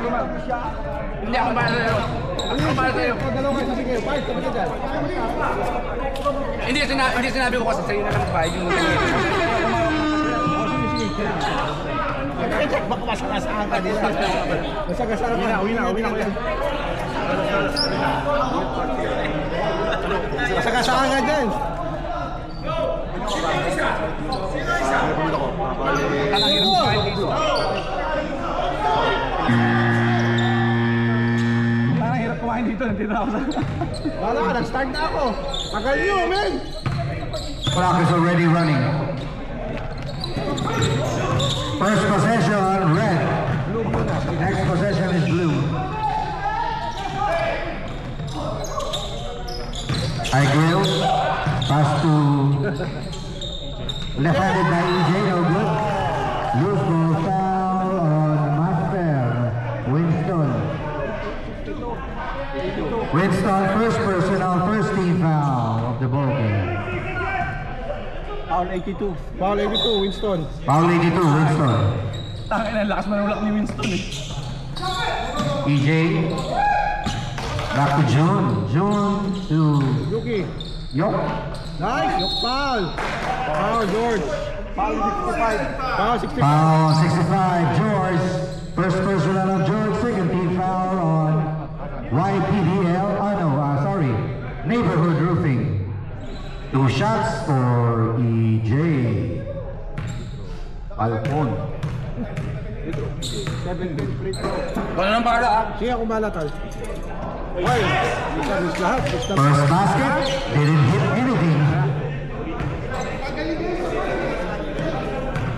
Hindi ako mahal sa'yo. Ako mahal sa'yo. Hindi sinabi ko kasi sa'yo na lang ba yung baka masagasaan ka nila. Masagasaan ka. Uwi na. Masagasaan ka dyan. Parang hirap kumain dito. Nandito ako sa... Wala ka, nag-start na ako. Tagal nyo, men. Clock is already running. First possession, red. Next possession is blue. Aguil, pass to left-handed by EJ, no good. Loose ball foul on Master Winston. Winston, first personal, first team foul of the ball game. Foul 82. Foul 82, Winston. Foul 82, Winston. Tangin na, lakas manulak ni Winston eh. EJ. Back to June. June to Yuki. Yok. Nice, Yok foul. Foul, George. Foul 65. Foul 65. Foul 65, George. First personal of George. Second team foul on YPBL. Sorry. Neighborhood Roofing. 2 shots for EJ. Alpon. 7 free throw. wala nang para ah. Sige, ako bala, Tal. Ay, miss lahat. First basket. Didn't hit anything.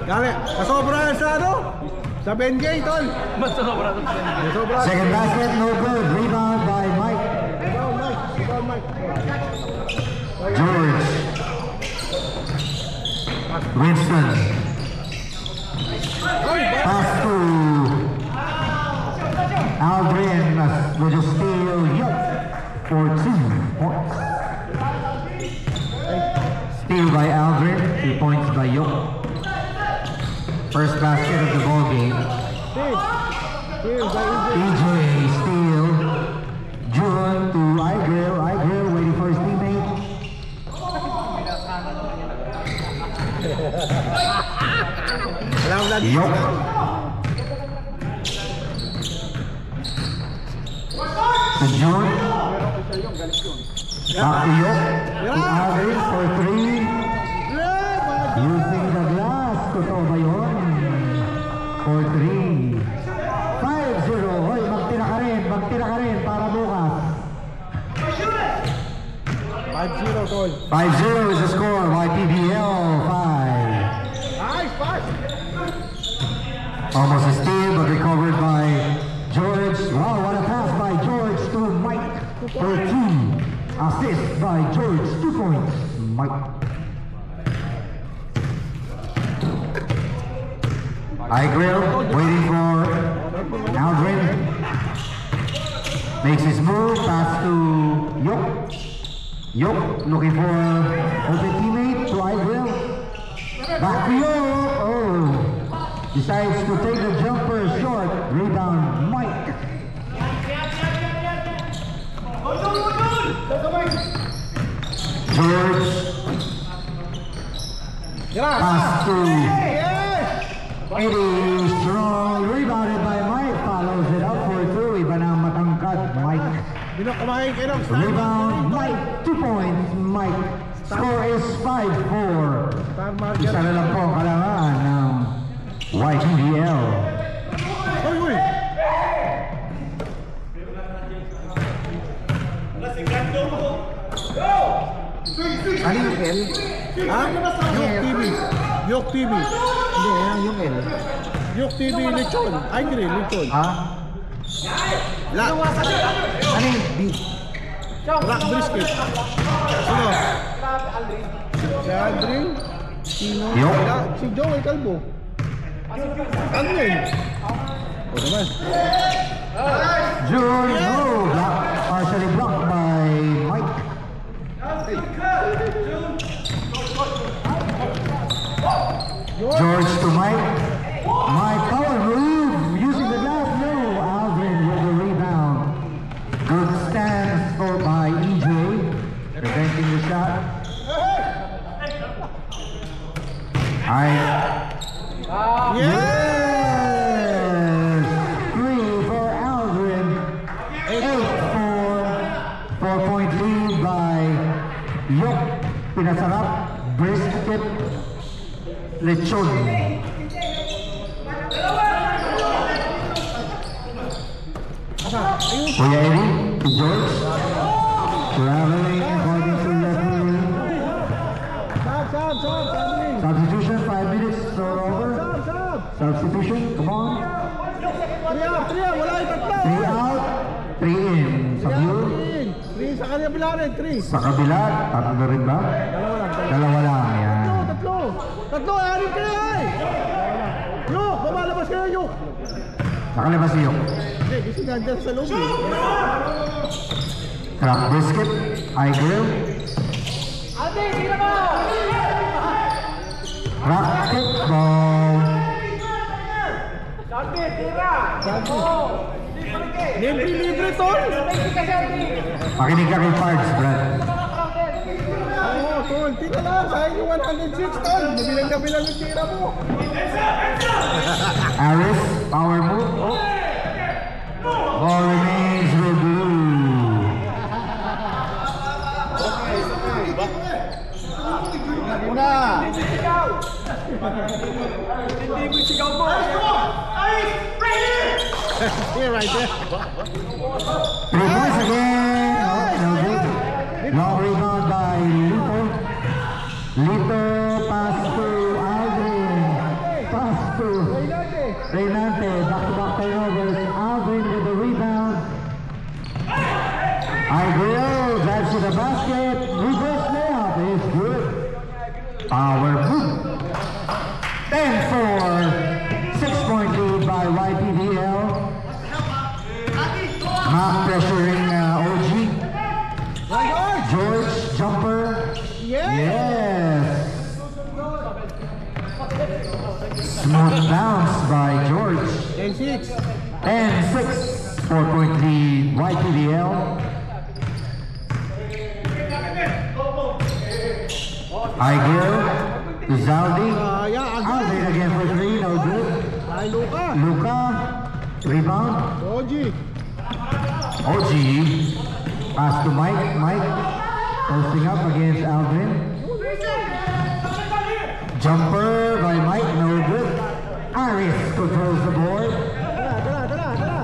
Gale, kasobra sa ano? Sa Benjay, Tol. Mas sobra to. Kasobra. Second basket, no good. Rebound by Mike. Rebound, Mike. George. Winston. Pass to Aldrin with a steal. Yup. For 2 points. Steal by Aldrin. 2 points by Yup. First basket of the ball game. EJ steal. June to Igrill. Igrill waiting for his teammate. Yok. To June. Back to Yok. To Aldrin for 3. Using the glass. Totoo ba yun? For 3. 5-0. Hoy, magtira ka rin para bukas. 5-0, Tol. 5-0 is the score. YPBL 5. Nice pass. Almost a steal, but recovered by George. Wow, what a pass by George to Mike for 2. Assist by George, 2 points. Mike. Igrill waiting for Aldrin. Makes his move, pass to Yok. Yok looking for open teammate to Igrill. Back to Yok. Oh, decides to take the jumper short. Rebound, Mike. George. Pass to Eddie Strong. Rebounded by Mike. Follows it up for 2. Iba na matangkad, Mike. Kumain kayo ng Rebound, Mike. 2 points, Mike. Score is 5-4. Star marker. Isa na lang po ang kailangan ng YPBL. Uy! Ano yung L? Ha? Yok TV. Yok TV. Hindi, yan yung L. Yok TV lechon. Ay, green lechon. Ha? Ano yung B? Rock brisket. Sino? Si Aldrin. Sino? Yok. Si Joey Calvo. Ano yun? O naman. June, no. Partially blocked by Mike. George to Mike. Mike power move using the glass. No. Aldrin Yes! 3 for Aldrin. 8-4. 4-point lead by Yok. Pinasarap. Brisket. Lechon. Kuya Eddie, to George. Traveling according to referee. Substitution, 5 minutes, throw over. Substitution, come on. 3 out, 3 in. Sa view. 3 sa kabila rin, 3. Sa kabila, tatlo na rin ba? Dalawa lang, yan. Tatlo, anin kayo ay! Yok, babalabas kayo, Yok! Nakalabas si Yok. Hindi, kasi nandyan sa loob. Crack Brisket, I-Grill. Ate, tira mo! Crack Kickball. Ate, tira! Libre, Tol! Makinig ka kay Pards, Brad. Oo, Tol, tika lang, sayang yung 106, Tol. Nabilang yung tira mo. Aris, power move. Ball remains with blue. Una! Here, right there. 3 points again. No good. Long rebound by Lito. Lito pass to Aldrin. Pass to Reynante. Back-to-back turnovers. Aldrin with the rebound. I-Grill drives to the basket. Reverse layup is good. Power move. 10-4. 6-point lead by YPDL. Mac pressuring OG. George, jumper. Yes. Smooth bounce by George. 10-6. 10-6. 4-point lead, YPDL. I-Grill. Zaldi. Aldrin again for 3, no good. Ay, Luka. Luka. Rebound. Oji. OG. Pass to Mike. Mike. Posting up against Aldrin. Jumper by Mike, no good. Aris controls the board. Tara.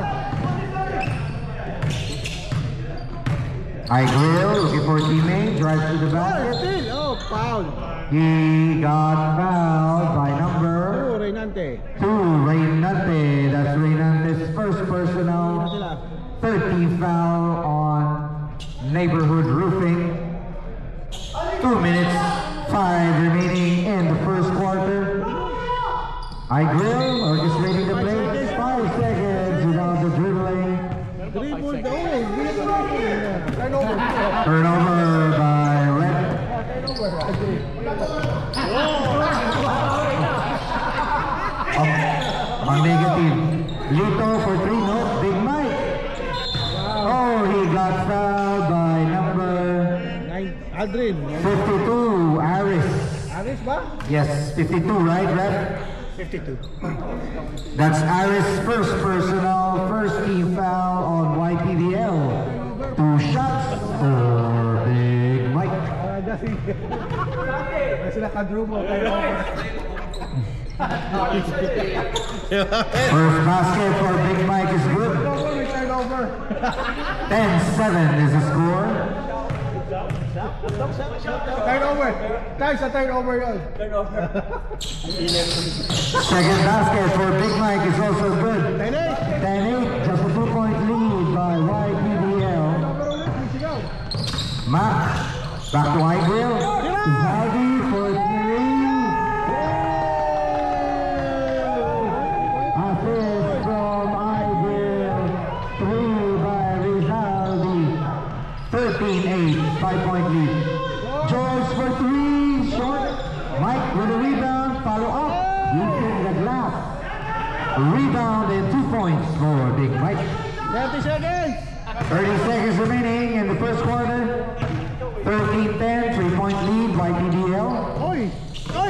I-Grill looking for a teammate. Drives to the basket. Still. Oh, foul. He got fouled by Oh, number Reynante. 2, Reynante. That's Reynante's first personal. 13th foul on Neighborhood Roofing. 2 minutes, 5 remaining in the first quarter. I-Grill orchestrating the play. 5 seconds without the dribbling. Dribble down. Turnover. Turnover by Red. Ang negative. Lito for 3, no? Big Mike. Oh, he got fouled by number 9. Aldrin. 52, Aris. Aris ba? Yes, 52, right, Red? 52. That's Aris' first personal, first team foul on YPDL. 2 shots for Big Mike. Kasi nakadrubo. First basket for Big Mike is good. Turnover. 10-7 is the score. Turnover. Guys, sa turnover yun. Second basket for Big Mike is also good. 10-8. 10-8, just a 2-point lead by YPDL. Mac, back to I-Grill. Zaldi for 3. Assist from I-Grill. 3 by Rizaldi. 13-8, 5-point lead. George for 3, short. Mike with a rebound, follow up, using the glass. Rebound and 2 points for Big Mike. 30 seconds. 30 seconds remaining in the first quarter. 13-10, 3-point lead by PDL. Oy,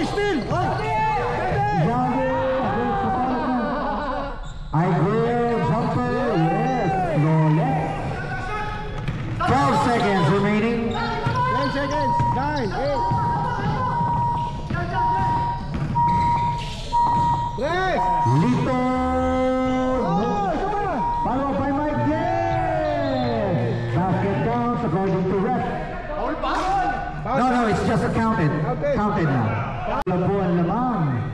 still. Oy. Zaldi against Lito. Followed by Mike. Yes. Basket counts according to ref. No, it's just counted. Counted na. Labuan lamang.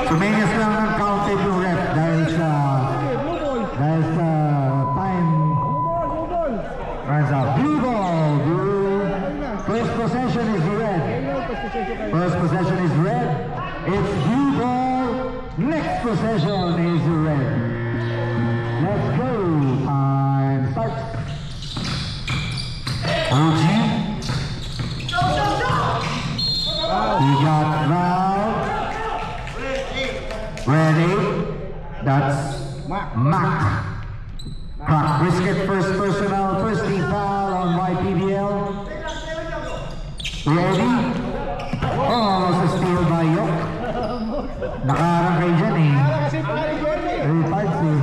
Sumenias lang ng counted yung ref dahil sa time runs out. Blue ball. First possession is red. First possession is red. It's blue ball. Next possession is red. Let's go. Time starts. OG. He got fouled. Ready? That's Mac. Crack brisket first personal, first team foul on YPBL. Ready? Oh, almost a steal by Yok. Nakaharang kayo dyan eh. Very parts eh.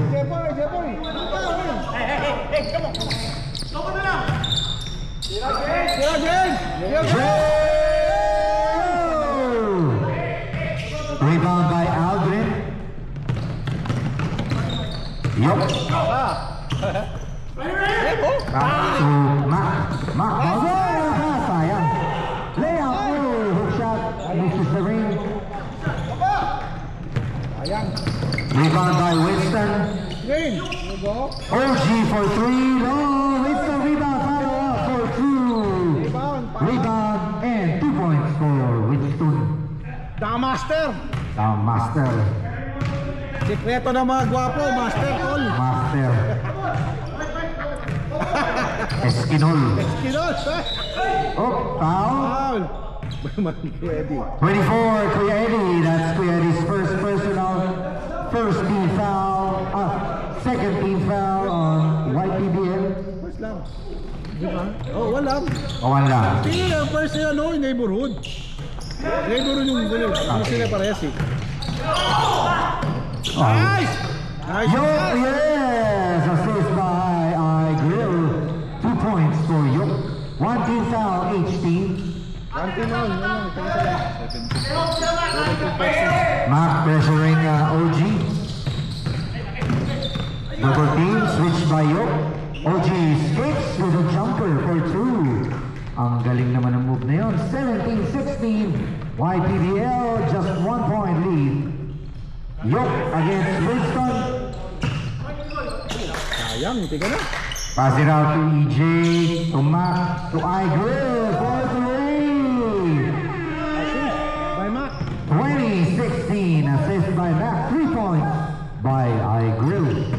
Rebound by Aldrin. Yok. Back to Mac. Sayang. Layup. Hook shot. Misses the ring. Rebound by Winston. OG for 3. No, Winston rebound. Follow up for 2. Rebound and 2 points for Winston. Master. Sikreto ng mga gwapo, Master Tol. Master. Eskinol. Oh, foul. 24, Kuya Eddie. That's Kuya Eddie's first personal, first team foul, second team foul on YPBL. First lang. Oh, wala. Tingin ang first na neighborhood. Neighborhood yung gulo. Hindi sila parehas eh. Nice! Yok, yes! Assist by iGrill. 2 points for Yok. 1 team foul, each team. One team on. Mac pressuring OG. Double team, switch by Yok. OG skates with a jumper for 2. Ang galing naman ng move na yun. 17-16. YPBL, just 1 point lead. Yok against Winston. Sayang, hindi ka na. Pass it out to EJ, to Mac, to iGrill for 3. Assist by Mac. 20-16, assist by Mac. 3 points by iGrill.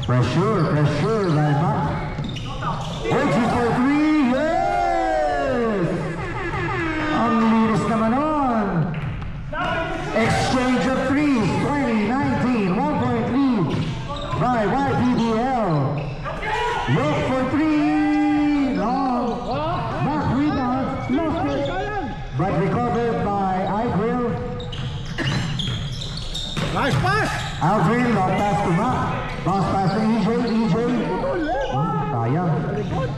Pressure by Mac. OG for 3, yes! Ang linis naman nun. Exchange of 3s, 20-19, 1 point lead by YPBL. Look for 3, no. Back rebound, lost it, but recovered by iGrill. Nice pass! Aldrin, long pass to Mac. Bounce pass to EJ. Sayang.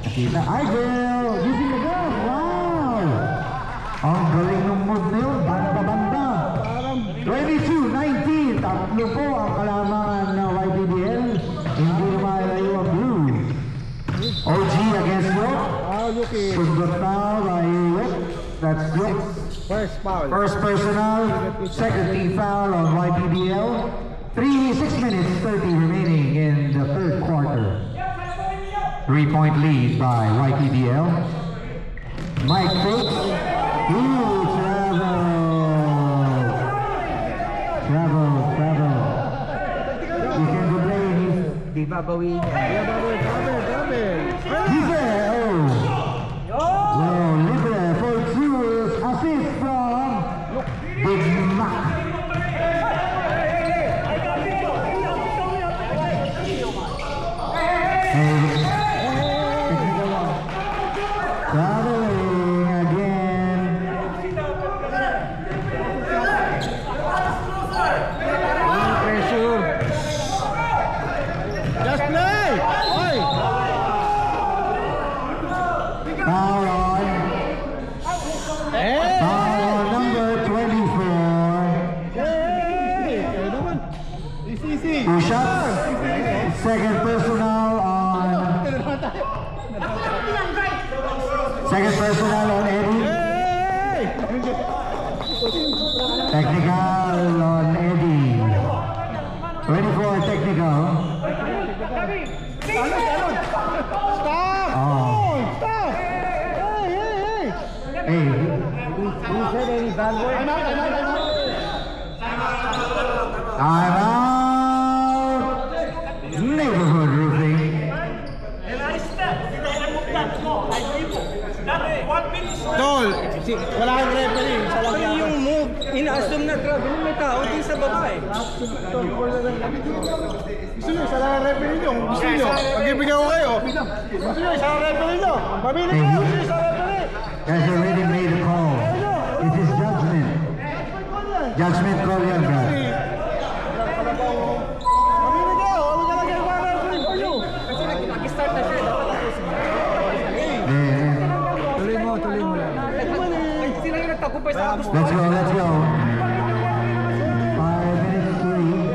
Nakita, iGrill, using the gun, wow! Ang galing ng move na yun, banda. 22-19, tatlo po ang kalamangan ng YPBL. Hindi lumalayo ang blue. OG against Yok. Sundot now by Yok. That's Yok. First foul. First personal, second team foul on YPBL. 6 minutes 30 remaining in the third quarter. 3-point lead by YPBL. Mike takes. Travel. You can go play. Di babawin niya. Libre. Libre for 2. Assist from Big Mac. Traveling again. Pressure. Just play. Oy. 2 shots. Second personal on Eddie. Technical on Eddie. Ready for technical. Stop! Oh. Stop! Hey, I'm out. Neighborhood roofing. Tol, wala kang referee. Yung move, ina-assume na travel, may tao din sa baba eh. Gusto nyo, isa lang ang referee nyo. Gusto nyo, pag-ibigyan ko kayo. Gusto nyo, isa lang ang referee nyo. Mabili Hey, kayo, you isa lang ang referee. guys already made a call. It is judgment. Judgment call yan, guys. Mabili kayo, huwag ka lang yung mga referee for you. Kasi nag-start na siya, dapat tapusin niya. Tuloy mo lang. Ay, sila yung nagtagumpay sa tapos. Let's go, let's go. 5 minutes to lead.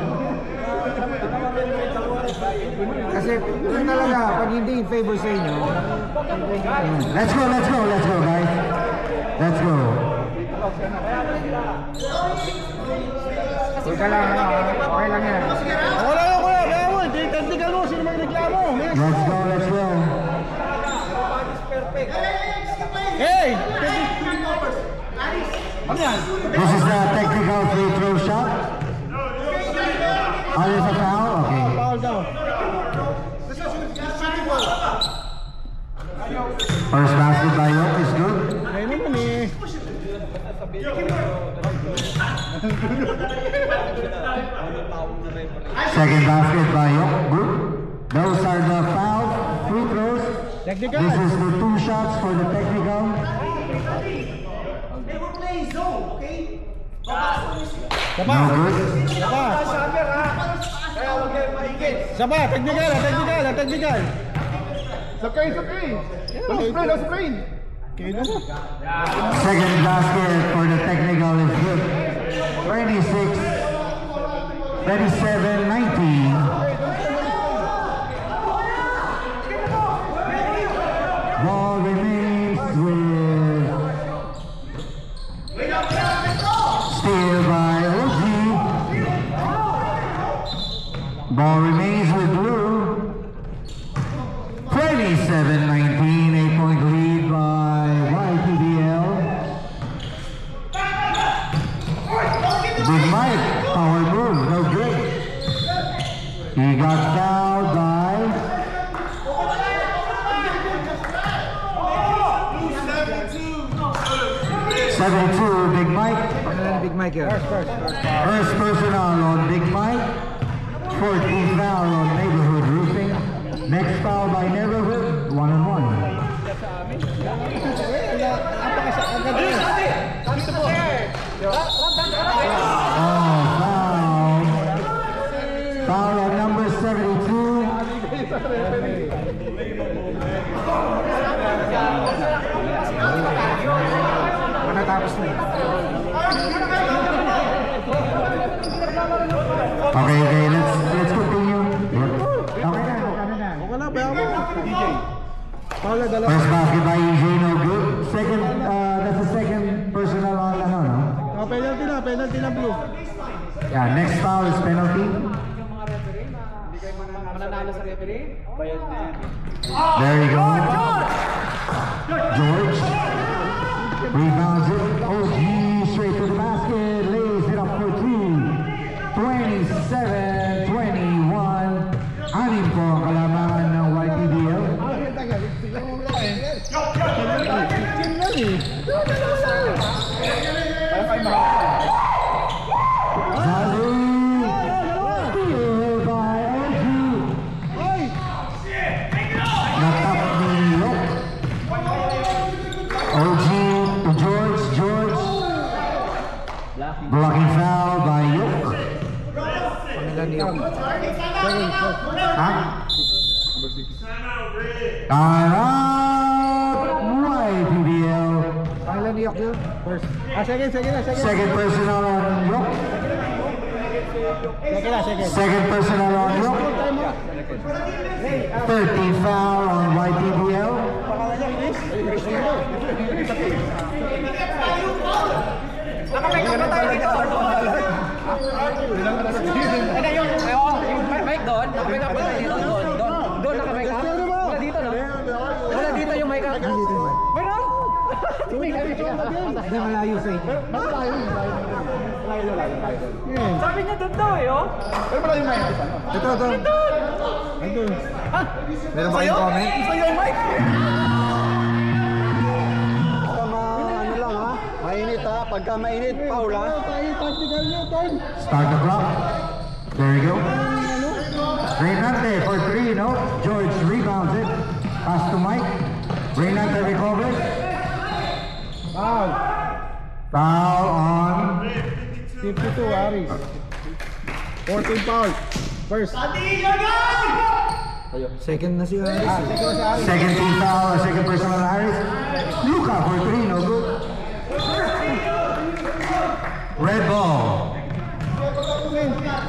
Kasi yun talaga, pag hindi in favor sa inyo, Let's go, let's go, let's go, guys. Let's go. okay lang, okay lang yan. Wala lang kuya, kaya mo, technical mo, sino may reklamo? Let's go, let's go. Hey! Ano yan? This is the technical free throw shot. Oh, there's a foul? Okay. Foul daw. First basket by Yoke is good. Ayun naman eh. Second basket by Yoke, good. Those are the foul free throws. Technical. This is the 2 shots for the technical. Saba. No good. Saba. Saba, technical, technical. Sakay. Sprain. Okay na mo. Second basket for the technical is good. 27-19. Ball remains with steal by OG. Ball remains with Blue. 27-19, 8-point lead by YPBL. Big Mike, power move, no good. He got fouled by 7-2, Big Mike. Big Mike here. First personal on Big Mike. 14th foul on Neighborhood Roofing. Next foul by Neighborhood, 1-on-1. Oh, foul. Foul on number 72. Manatapos na eh. Okay, let's continue. Okay na. Okay na, bayaw mo. DJ. Foul na dalawa. First basket by EJ, no good. Second, that's the second personal on ano, no? Oh, penalty na Blue. Yeah, next foul is penalty. There you go. George rebounds it. OG straight to the basket, lays it up for 2. 27-21. Anim po ang kalamangan ng YPBL. Zalu. Steal by OG. Natap ni Yoke. OG to George. Blocking foul by Yoke. Pangila ni Yoke. Ha? Time out! YPBL. Pangila ni Yoke yun. First. Second. Second personal on Yoke. Second personal on Yok. 13th foul on YPBL. Yung mic doon, naka-make up ba tayo dito? Doon naka-make up? Wala dito, no? Wala dito yung mic up. Meron? Hindi malayo sa inyo. Sabi niya doon daw eh, oh. Ito. Andun. Meron ba kayong comment? Sa'yo yung mic. Ano lang ha? Mainit ha? Pagka mainit, foul ha? Start the clock. There you go. Reynante for 3, no? George rebounds it. Pass to Mike. Reynante recovers. Foul. Foul on 52, Aris. 14 foul. First. Second na si Aris. second team foul, second personal Harris. Luka for 3, no good. Red ball.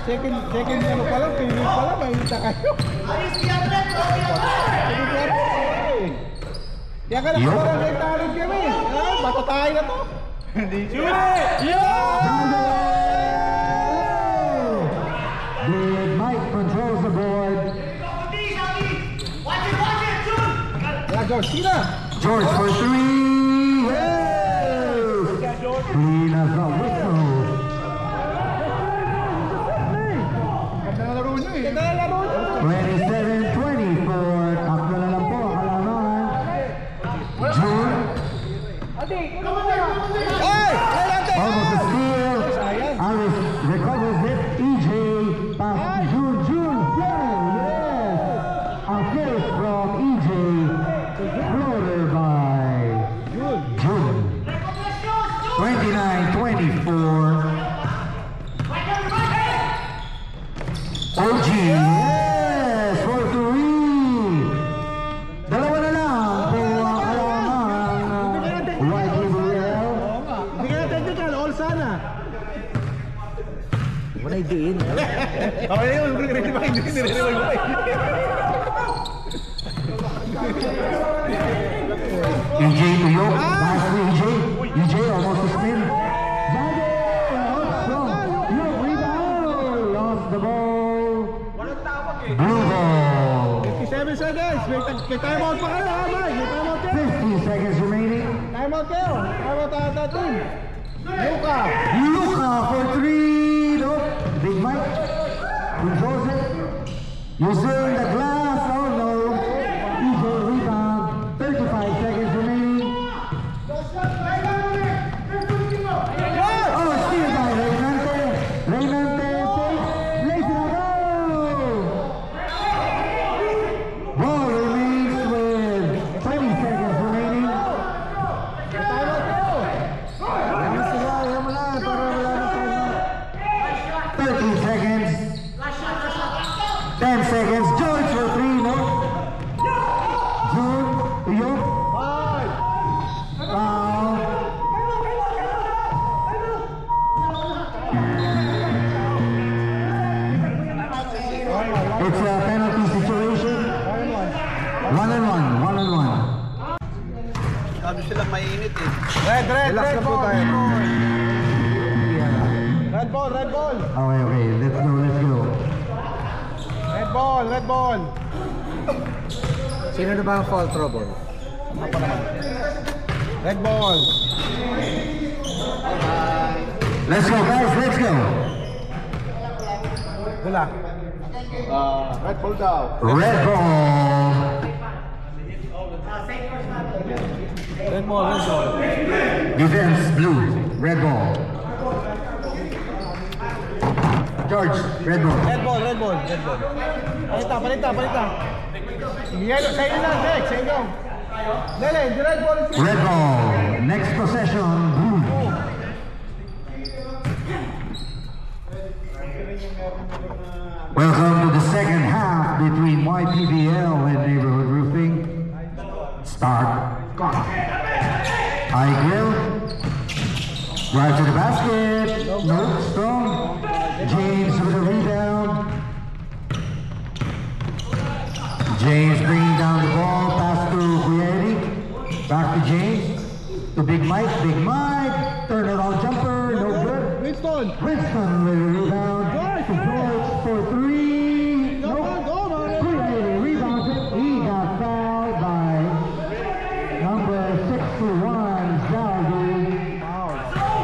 Second ano pala, pinili pala, mainit na kayo. Kaya ka nakaparang may talent kami. Matatay na to. Big Mike controls the board. Yeah, George, sige na. George for 3. Yes! Clean as a whistle. Ganda na laro nyo eh. Ganda na laro nyo. 27-24. Takbo na lang po ang kalamangan. June. Almost a steal. Alice recovers it. EJ passes to June. June. Yes. A first from EJ. Floater by June. 29-24. OG. Yes. For 3. Dalawa na lang po ang kalamangan. YPBL. Hindi kaya technical, all sana. Wala idiin. Okay yun, ready ba hindi nire-rewind mo eh. EJ to Yok. Pass to EJ. EJ almost to spin. Zade. Also. Yok rebound. Lost the ball. Blue ball. 57 seconds. May timeout pa kayo ha, Mike. May timeout kayo. 15 seconds remaining. Timeout kayo. Timeout ata team. Luka. Luka for 3. No. Big Mike controls it. Using the glass. Oh no. EJ rebound. 35 seconds remaining. Oh, steal by Reynante. Reynante takes. Lays it out. Ball remains with 20 seconds remaining. Timeout kayo. Ayaw mo na. Para wala na tayo. 13 seconds. 10 seconds. George for 3, no? June, Yok. Foul. It's a penalty situation. 1-on-1. 1-on-1. Sabi silang mainit eh. Relax na po tayo. Red ball, red ball. Okay. Let's go. Red ball, red ball. Sino na ba ang foul trouble? Red ball. Let's go, guys. Let's go. Wala. Red ball daw. Red ball. Red ball, red ball. Defense blue. Red ball. George, red ball. Red ball, red ball, red ball. Palita. Yellow, sa inyo lang, Rex, sa inyo. Dali, red ball is Red ball. Next possession, blue. Welcome to the second half between YPBL and Neighborhood Roofing. Start. High grill. Right to the basket. No, strong. James to James. To Big Mike. Big Mike. Turnaround jumper. No good. Winston. Winston with a rebound. To George for three. Go, Nope. go, man. Quickly rebounded. He got fouled by number 61, Zaldi.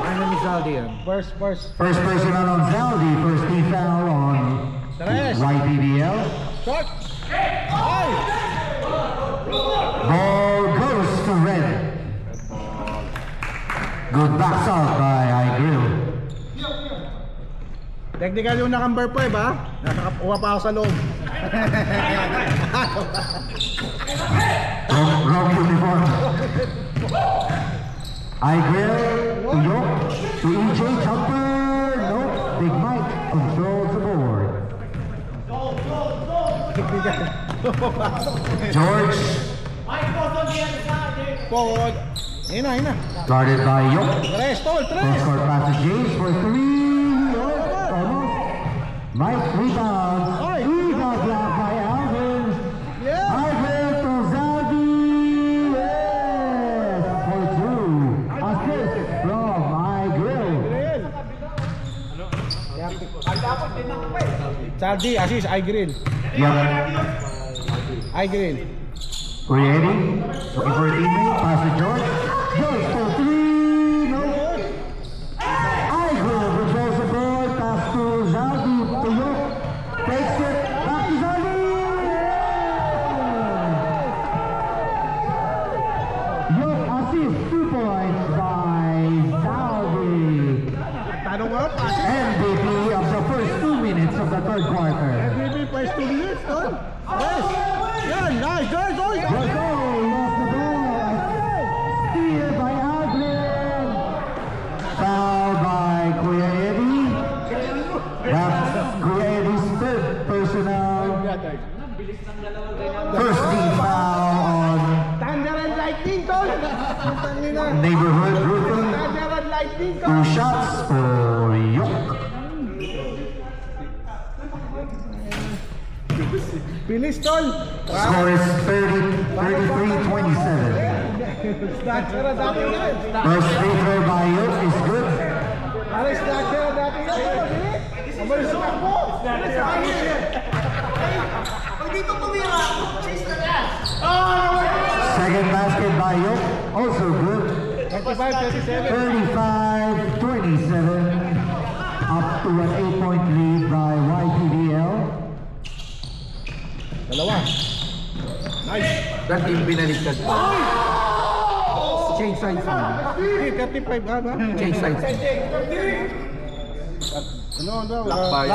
Ano ni Zaldi yan? First. First personal on Zaldi. First team foul on Tres. YPBL. Shot. Ay! Ball goes to Red. Good back out by iGrill. Technical yung number 5 ha. Nakakapuha pa ako sa loob. Wrong uniform. iGrill to Yok. To EJ jumper. Nope. Big Mike controls the board. George Forward. Hina. guarded by Yok. Tres, tol, tres. Cross-court pass to James for three. Almost. Mike rebound. Rebound blocked by Alvin. Yeah. iGrill to Zaldi. Yes. For two. Assist from iGrill. Saldi, assist, iGrill. Yup. iGrill. Ready? Looking for a teammate. Pass to George. George for three. No good. iGrill controls the board. Pass to Zaldi. To Yok. Takes it. Back to Zaldi. Yok assist. 2 points by Zaldi. Tanong nga, passing. MVP of the first 2 minutes of the third quarter. MVP first 2 minutes, tol. Tres. Yan, nice, George. Lost the ball. Steal by Alvin. Foul by Kuya Eddie. That's Kuya Eddie's third personal. First team foul on Thunder and lightning, tol. neighborhood grouping. Thunder and lightning, tol. 2 shots for Yok. Bilis, tol. Score is 33-27. Snatcher na dati yan. First free throw by Yok is good. Aray, snatcher na dati yan. Bilis. Umalis na ako. Second basket by Yok, also good. 25-37. 35-27. Up to an 8-point lead by YPBL. Dalawa. Nice. Dati yung binaligtad. Change sides. 35 ka ba? Change sides. Ano? Black by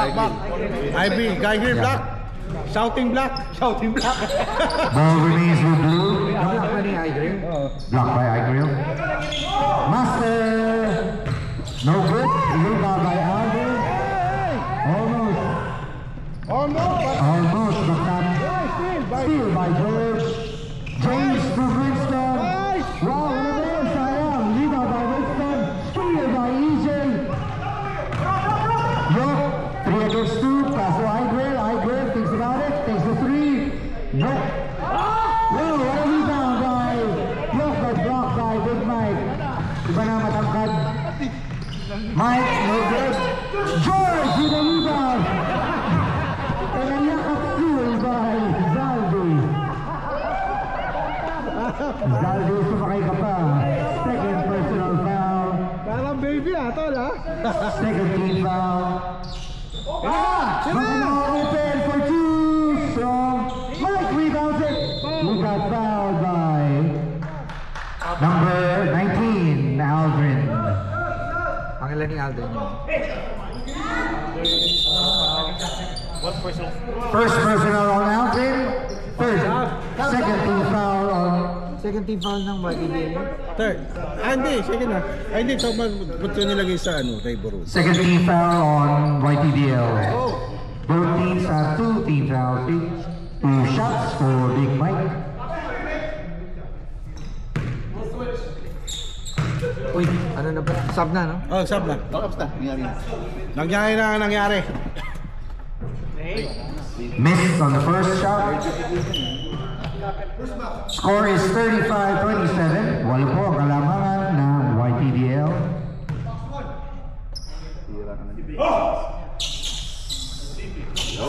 Ivy, guy here, black. Shouting black. Ball remains with blue. Black pa ni iGrill. Blocked by iGrill. Master. No good. Rebound by Alvin. Almost, but not. Steal by George. James to Winston. Wow, what a man, sayang. Rebound by Winston. Steal by EJ. Yok, 3 against 2. Pass to iGrill. iGrill thinks about it. Takes the 3. Nope. Wow, what a rebound by Yok, but blocked by Big Mike. Iba na matangkad. Mike, no good. George with a rebound. And a yakap steal by Zaldi. Zaldi, sumakay ka pa. Second personal foul. Parang baby tol Second team foul. Now open for 2 from Mike rebounds it. He got fouled by number 19, Aldrin. Pangilan ni Alden yun. First personal on Aldrin. Second team foul on Second team foul ng YPBL. Third. Hindi, second na. Hindi, so ba't yun nilagay sa Rainbow Road? second team foul on YPBL. Both teams have 2 team fouls each. 2 shots for Big Mike. Uy, ano na ba? Sub na, no? Oh, sub na. Nangyari. Missed on the first shot. Score is 35-27. Walo po ang kalamangan ng YPBL.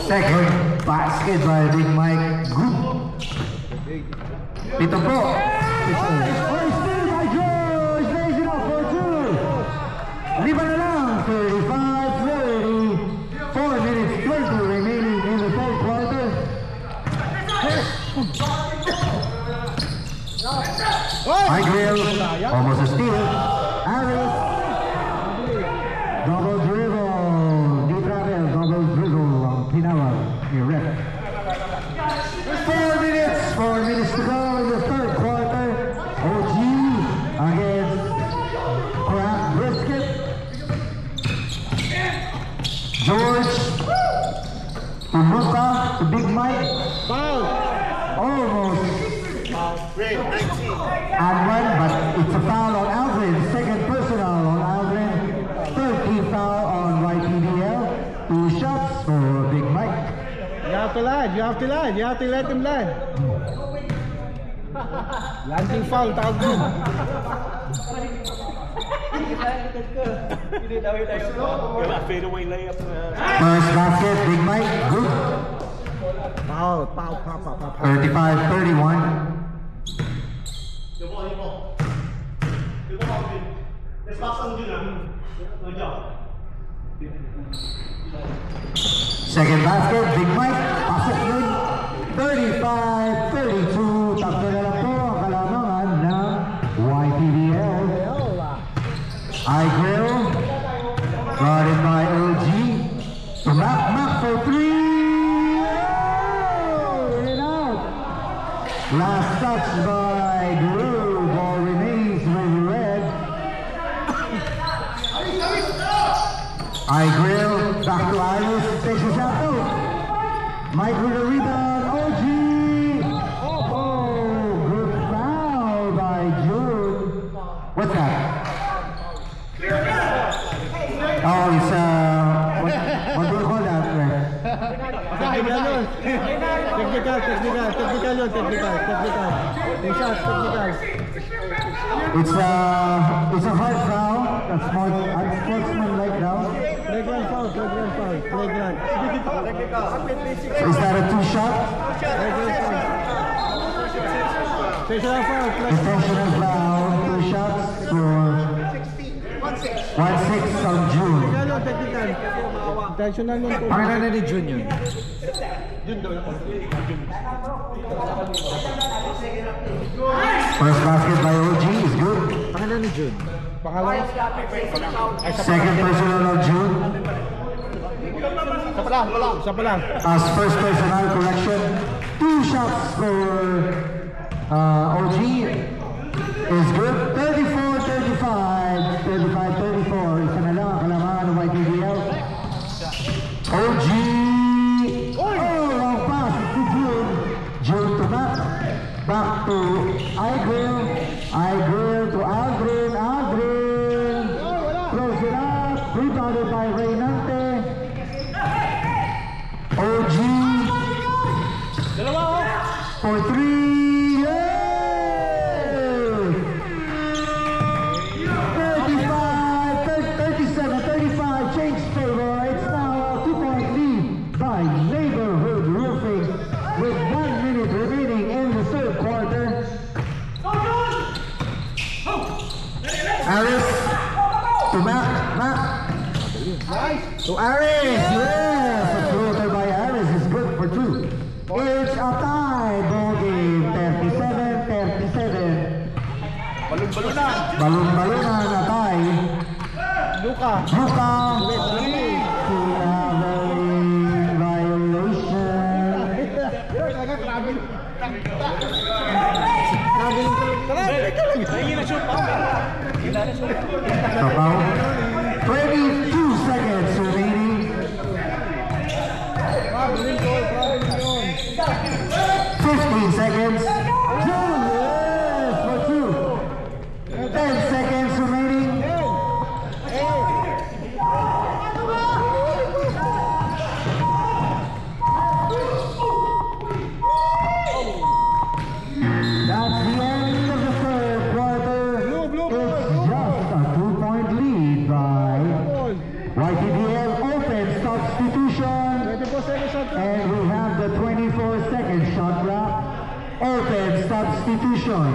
Second basket by Big Mike Group. Ito po. Lima na lang, 35-30. 4 minutes 20 remaining in the third quarter. High grill, almost a steal. Harris, double dribble. Di travel, double dribble. Ang tinawag ni Rep. 4 minutes to go in the third quarter. OG against Crack Brisket. George to Luka to Big Mike. Foul! Almost and one, but it's a foul on Aldrin. Second personal on Aldrin. Third team foul on YPBL. 2 shots for Big Mike. You have to land, you have to land, you have to let him land. Landing foul, tawag doon. First basket, Big Mike. Good. Foul. 35-31. Second basket, Big Mike. Pasok din. 35-32. Tatlo na lang po ang kalamangan ng YPBL. High grill. Guarded by OG. To Mac for 3. In and out. Last touch by Drew. Ball remains with red. High grill. Back to Iris. Takes a shot out. Mike with a rebound. OG. Oh, good foul by Drew. What's that? Oh, it's what do you call that? Technical yun. Technical yun. Two shots, technical. It's a hard foul. That's more unsportsmanlike now. Playground foul. Playground. Is that a 2-shot? Special foul. Intentional foul. 2 shots for 1-6 on June. Technical. Intentional yun. Pangalan na ni June yun. First basket by OG is good. Pangalan ni June. Pangalawa. Second personal on June. Isa pa lang. As first personal correction, 2 shots for OG is good. 34-35. 35-34. Isa na lang ang kalamangan ng YPBL. OG. Oh, long pass to June. June to Mac. Back to Igrill. Igrill to Aldrin. Aldrin. Close it up. Rebounded by Reynante. OG. For 3. Yeah! 35, change favor. It's now a 2-point lead by Neighborhood Roofing with 1 minute remaining in the third quarter. Aris to Mac. To Aris. Yes, a floater by Aris is good for 2. It's a tie. Ball game 37-37. Balon-balonan na tie. Luka. About 22 seconds remaining. 15 seconds. Yes, for 2. 10 seconds remaining. substitution. 24 seconds shot clock. And we have the 24-second shot clock. Open substitution.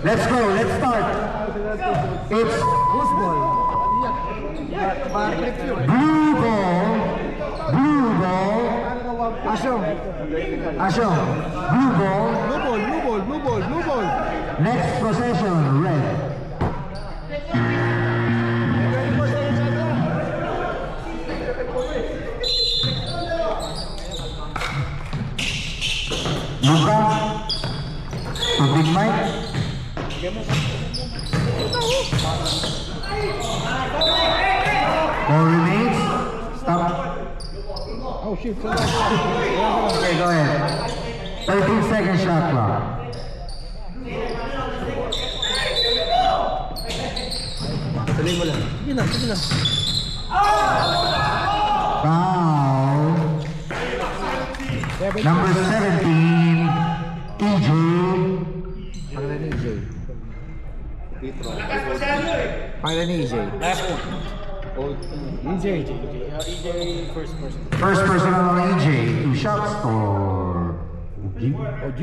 Let's go, let's start. It's Who's ball? blue ball. Blue ball. Asyong. Asyong. Blue ball. Blue ball, blue ball, blue ball, blue ball. Next possession, red. 24 seconds shot clock. Luka. To Big Mike. 4 remains. Stop. Oh shit, sorry. Okay, go ahead. 13-second shot clock. Tuloy mo lang. Sige na, sige na. Foul. Number 17, EJ. Pangalan ni EJ. Pangalan ni EJ. EJ First personal on EJ. 2 shots for OG. OG.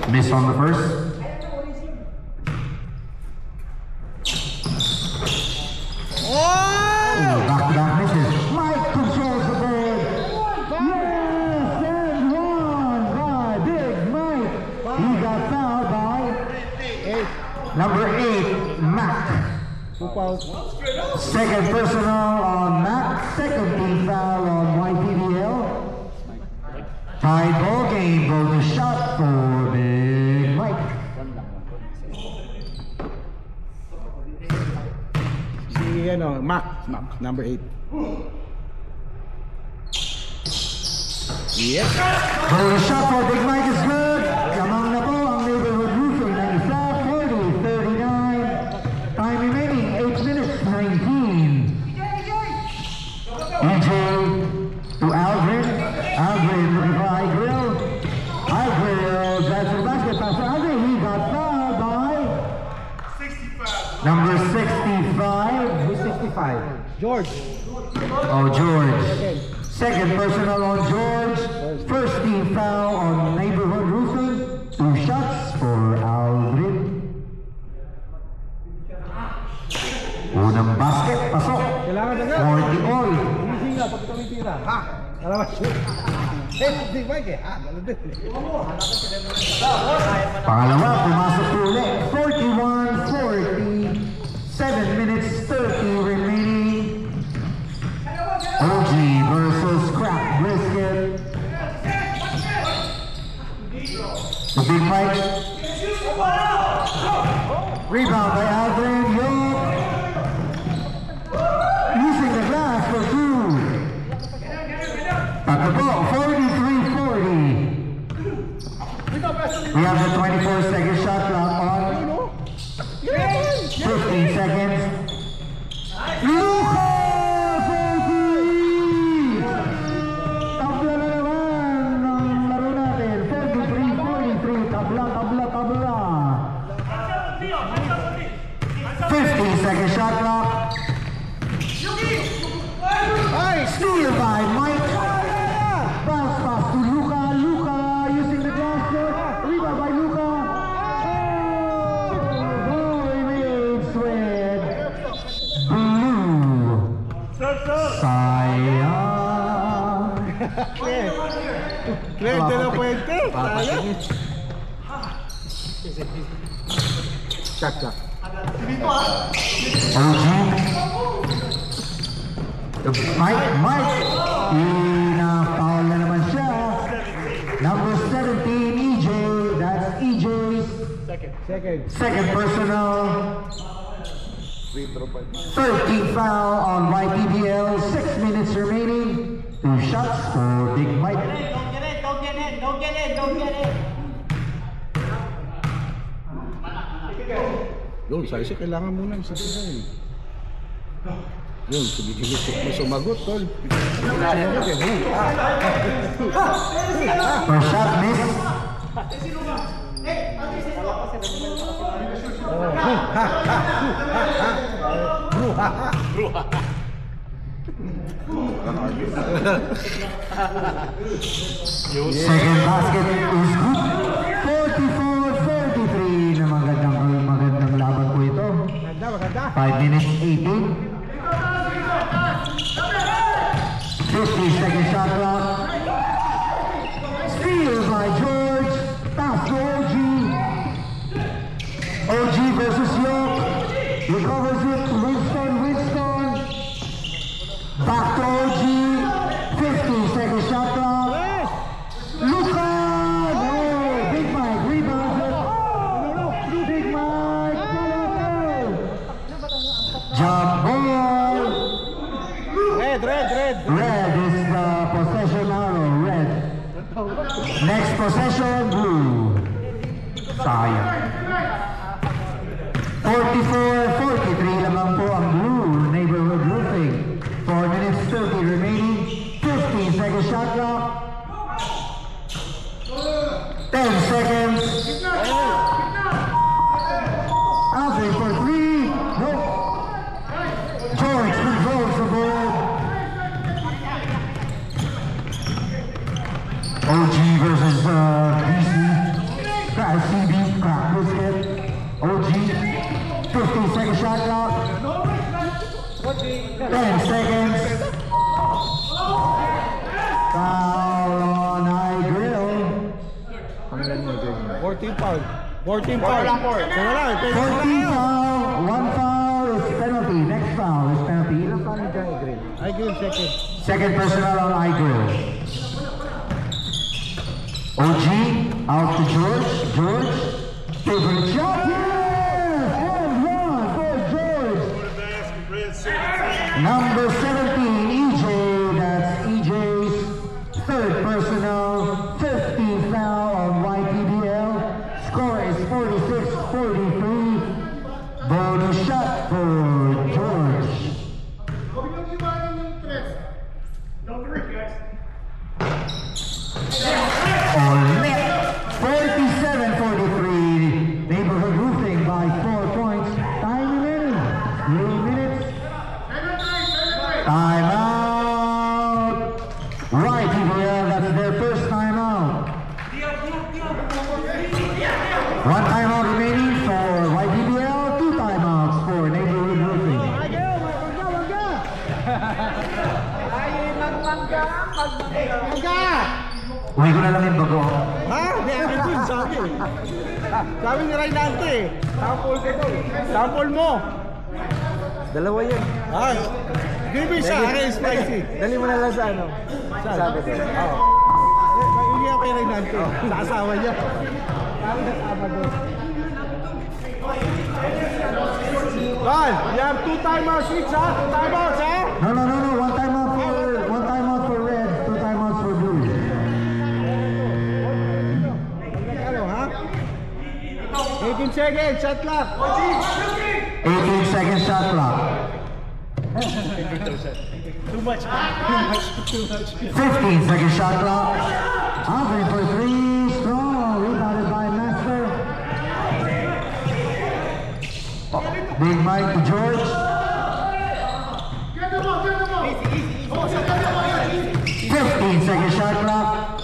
Miss on the first. Oh, back-to-back misses. Mike controls the board. Yes, and one by Big Mike. He got fouled by number 8, Mac. 2 fouls. Second personal on Mac. Second team foul on YPBL. Tied ball game. Bonus shot for Big Mike. Si ano, Mac, number 8. Yes. Bonus shot for Big Mike is good. Kamang na po ang neighborhood roofing. 95-40-39. Time remaining 8 minutes 19. EJ to Aldrin. Aldrin looking for Igrill. Igrill drives to the basket. Pass to Aldrin. He got fouled by number 65. Who's 65? George. Oh, George. Second personal on George. First team foul on neighborhood roofing. 2 shots for Aldrin. Unang basket, pasok. Kailangan na nga. 40 all. Hindi nga, pag tumitira. Ha? Alam mo, shoot. Big Mike eh. Ha? Ganun din. Pangalawa, pumasok po ulit. 41-40. 7 minutes 30 remaining. OG versus Crack Brisket. The Big Mike. Rebound by Aldrin. York. Using the glass for 2. At the ball, 43-40. We have the 24-second shot clock on. 15 seconds. Luka! For 3! Tabla na naman ang laro natin. 43-43. Tabla. 15-second shot clock. Steal by Mike. Bounce pass to Luka. Luka using the glass shot. Rebound by Luka. Ball remains with blue. Sayang. Clear de la Puente. Sayang. Shot clock. OG. Mike. Ina-foul na naman siya. Number 17, EJ. That's EJ's second personal. 13 foul on YPBL. 6 minutes remaining. 2 shots for Big Mike. Don't get in. Yun, siya kailangan muna isa yun. Yun, sumigilit mo sumagot, tol. Sumagot eh. First shot miss. Second basket is good. 44-43 na magandang laban po ito. Maganda. 5 minutes 18. 50-second shot clock. Steal by George. Pass to OG. OG versus York. Recovers it to Winston. Back to OG. 15-second shot clock. Luka! No! Big Mike rebounds it. Big Mike. Jump ball. Red. Red is the possession arrow. Red. Next possession, blue. Sayang. 44-43 lamang po ang blue. Neighborhood roofing. 4 minutes 30 remaining. 15-second shot clock. 10 seconds. Alfred for 3. No. George controls the ball. OG versus DC. CB, crack biscuit. OG. 15-second shot clock. 10 seconds. Foul on high grill. 14 foul. 14 foul. 14 foul. 1 foul is penalty. Next foul is penalty. Ilang foul ni Johnny Grill? I give second. Second personal on high grill. OG out to George. George. Favorite shot. Yes! And one for George. Number 17, EJ. That's EJ's third personal. 15 foul on YPBL. Score is 46-43. Bonus shot for George. All net. 47-43. Neighborhood roofing by 4 points. Time remaining. 3 minutes. Time out. Right, PBL, that's their first time out. 1 timeout remaining for YPBL, 2 timeouts for neighborhood roofing. Uwi ko na lang yung bago. Ha? May akin dun, sabi. Sabi ni Raynante. Sample ko to. Sample mo. Dalawa yan. Ay. Give me sa akin, spicy. Dali mo na lang sa ano. Sabi ko. Oo. Hindi ako kay Raynante. Sa asawa niya. Sabi na Sabado. Ron, you have 2 timeouts each, ha? 2 timeouts, ha? No. 1 timeout for red, 2 timeouts for blue. Ano, ha? 18 seconds, shot clock. 18 second shot clock. Too much. 15 second shot clock. Alvin for 3, strong, rebounded by Master. Big Mike to George. 15 second shot clock.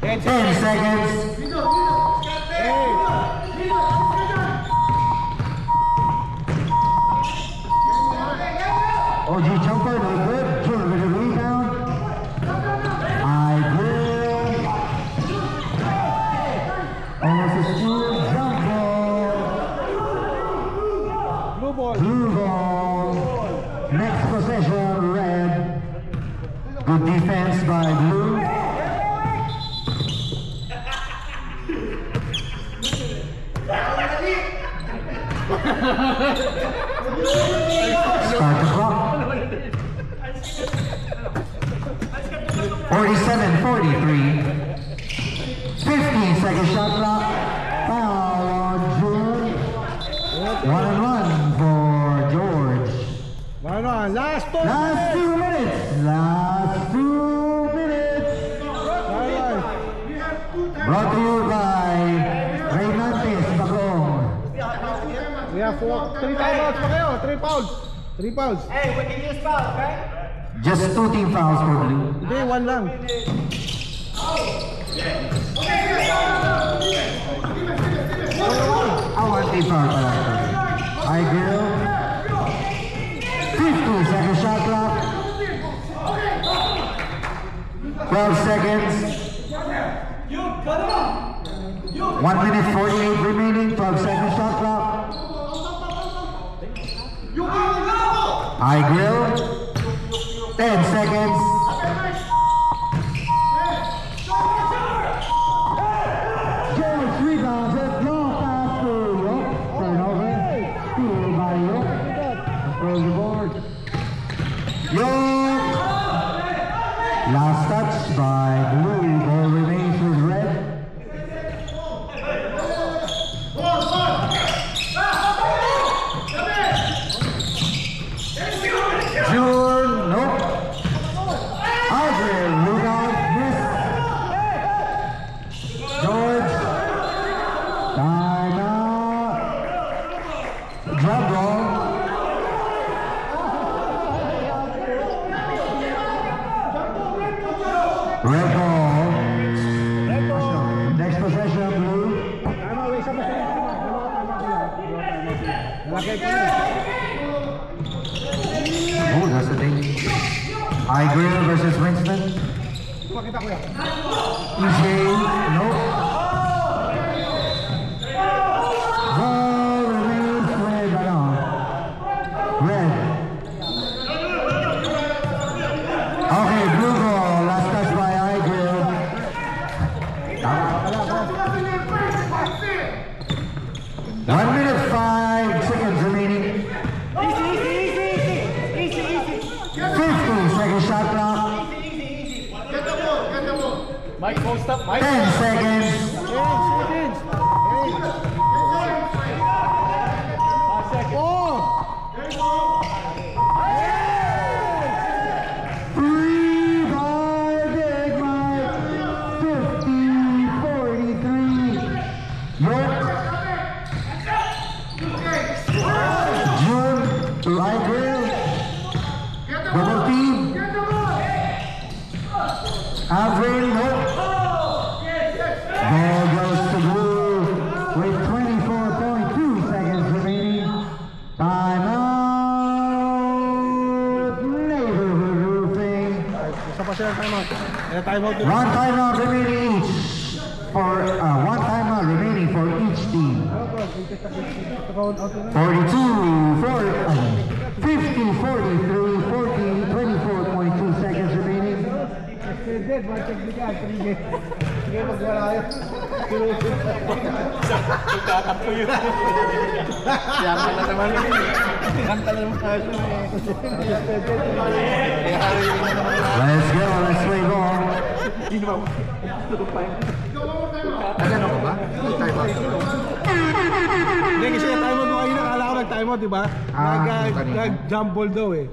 10 seconds. OG jumper, no good. Jordan with a rebound. I will. Almost a steal. Jump ball. Blue ball. Blue ball. Next possession, red. Good defense by blue. Start the clock. 47-43. 15 second shot clock. Foul on June. 1-1 for George. Ano, last 2 Last 2 minutes. Last 2 minutes. Brought to you by 3 timeouts pa kayo. 3 fouls. 3 fouls. Hey, we can use foul, okay? Just 2 team fouls for blue. Hindi, 1 lang. One team foul pala. I grill. 50-second shot clock. 12 seconds. 1 minute 48 remaining. 12-second shot clock. I grill. 10 seconds. George rebounds it. Long pass to York. Turnover. Steal by York. Across the board. York. Last touch by Blue. Ball remains with red. June, nope. Aldrin, look out, miss. George, time out. Drop ball. Red ball. Next possession, Blue. Oh, that's the thing. I Grill versus Winston. EJ, nope. Ball remains with red. Okay, blue ball. Last touch by I Grill. 1 minute 5 seconds remaining. 50-second shot clock. Mike, post up, Mike. 10 seconds. Three by Big Mike. 50-43. York. June to I Grill. Double team. Avril, nope. Ball goes to Blue with 24.2 seconds remaining. Timeout. Neighborhood Roofing. Isa pa siya timeout. Timeout. One timeout remaining each. One timeout remaining for each team. 50, 43, 40, 24.2 seconds remaining. Sige, magwala yun. Tatakpo yun. Yaman na naman yun. Kanta na naman tayo. Let's go, let's play ball. Nagano ko ba? Time-out. Hindi kasi timeout mo kayo nakala ko nag-timeout, di ba? Nag-jump ball daw eh.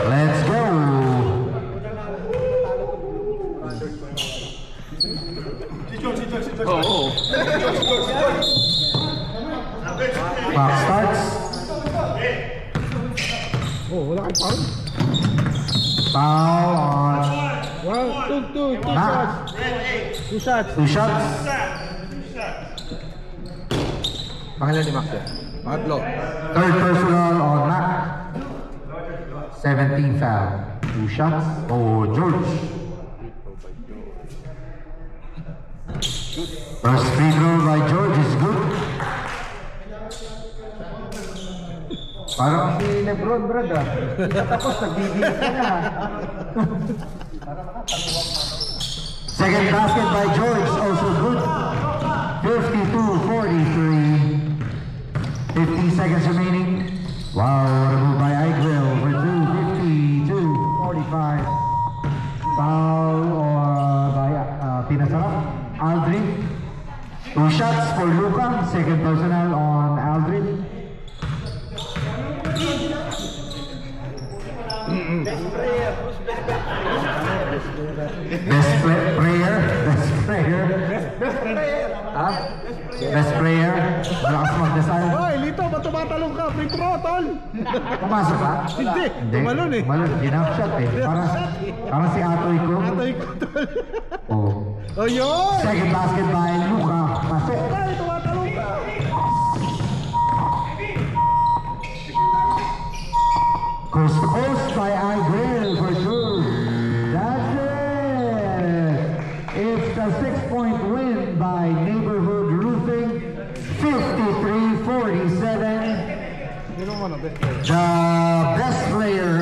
Let's go. Clock starts. Oh, wala kang foul? Foul on. Two Mac. shots. 2 shots. Pangalan ni Max yan? Pangatlo. Third personal on Mac. 17 foul. 2 shots. Oh, George. First free throw by George is good. Parang si Lebron, brother. Tapos nagbibigay ka na. Second basket by George, also good. 52-43. 15 seconds remaining. Wow, what a move by Igrill for 52-45. Foul by Pinasarap. Aldrin. 2 shots for Luka. Second personal on Aldrin. Best player. Huh? Best player. Malakas magdasal. Hoy, Lito, ba't tumatalong ka? Free throw, tol! Pumasok ka? Hindi, tumalon eh. Tumalon. Ginap shot eh. Parang si Atoy ko. Atoy ko, tol. Oh. Oh, yun! Second basket by Luka. Pasok. Ay, tumatalong ka! Coast to coast by Agril for sure. That's it. It's a 6-point win by Neighborhood Roofing. 53-47. Sino mo na, best player? The best player